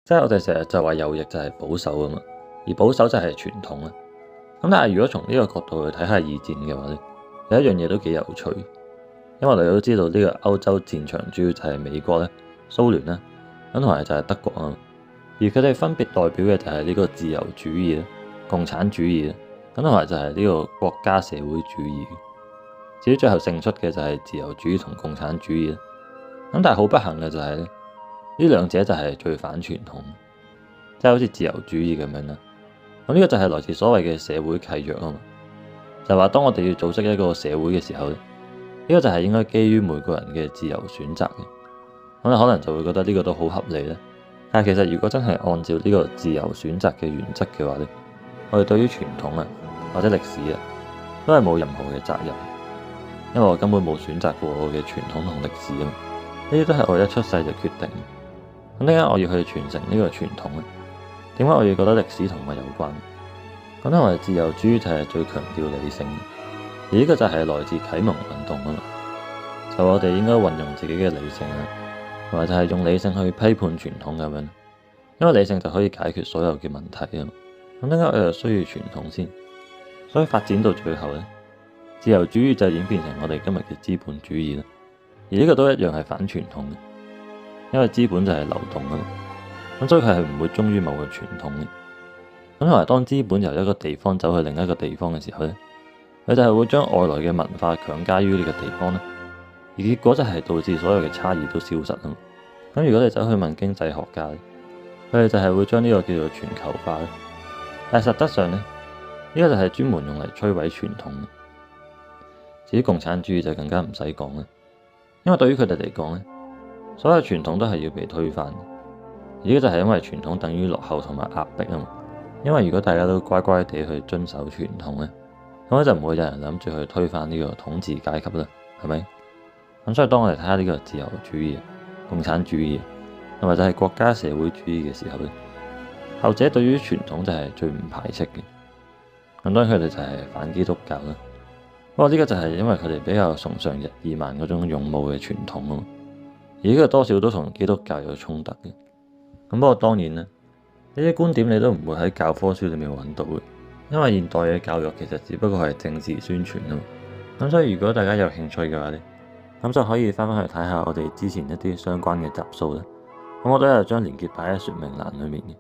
即係我哋成日就話右翼就係保守啊嘛，而保守就係傳統啊。咁但係如果從呢個角度去睇下二戰嘅話咧，有一樣嘢都幾有趣，因為我哋都知道呢個歐洲戰場主要就係美國咧、蘇聯啦，咁同埋就係德國啊，而佢哋分別代表嘅就係呢個自由主義咧、共產主義咧，咁同埋就係呢個國家社會主義。至於最後勝出嘅就係自由主義同共產主義啦。咁但係好不幸嘅就係咧，呢兩者就係最反傳統，即係好似自由主義咁樣啦。咁呢個就係來自所謂嘅社會契約啊嘛，就係話當我哋要組織一個社會嘅時候咧，呢個就係應該基於每個人嘅自由選擇嘅。咁你可能就會覺得呢個都好合理咧。但係其實如果真係按照呢個自由選擇嘅原則嘅話咧，我哋對於傳統啊或者歷史啊都係冇任何嘅責任，因為我根本冇選擇過我嘅傳統同歷史啊嘛。呢啲都係我一出世就決定。咁點解我要去傳承呢個傳統咧？點解我要覺得歷史同我有關？咁因為自由主義就係最強調理性，而呢個就係來自啟蒙運動啊嘛。就我哋應該運用自己嘅理性啦，同埋就係用理性去批判傳統咁樣，因為理性就可以解決所有嘅問題啊嘛。咁點解我又需要傳統先？所以發展到最後咧，自由主義就演變成我哋今日嘅資本主義啦。而呢個都一樣係反傳統嘅，因為資本就係流動啊嘛。咁所以佢係唔會忠於某個傳統嘅。咁同埋當資本由一個地方走去另一個地方嘅時候咧，佢就係會將外來嘅文化強加於呢個地方啦。而結果就係導致所有嘅差異都消失啊。咁如果你走去問經濟學家咧，佢哋就係會將呢個叫做全球化咧。但係實質上咧，呢個就係專門用嚟摧毀傳統嘅。至於共產主義就更加唔使講啦，因為對於佢哋嚟講咧，所有傳統都係要被推翻嘅。而呢個就係因為傳統等於落後同埋壓迫啊嘛。因為如果大家都乖乖地去遵守傳統咧，咁就唔會有人諗住去推翻呢個統治階級啦，係咪？咁所以當我哋睇下呢個自由主義、共產主義同埋就係國家社會主義嘅時候咧，後者對於傳統就係最唔排斥嘅。咁當然佢哋就係反基督教啦。不過呢個就係因為佢哋比較崇尚日耳曼嗰種勇武嘅傳統啊嘛。而呢個多少都同基督教有衝突嘅。咁不過當然啦，呢啲觀點你都唔會喺教科書裏面揾到嘅，因為現代嘅教育其實只不過係政治宣傳啊嘛。咁所以如果大家有興趣嘅話咧，咁就可以翻返去睇下我哋之前一啲相關嘅集數啦。咁我都有將連結擺喺說明欄裏面嘅。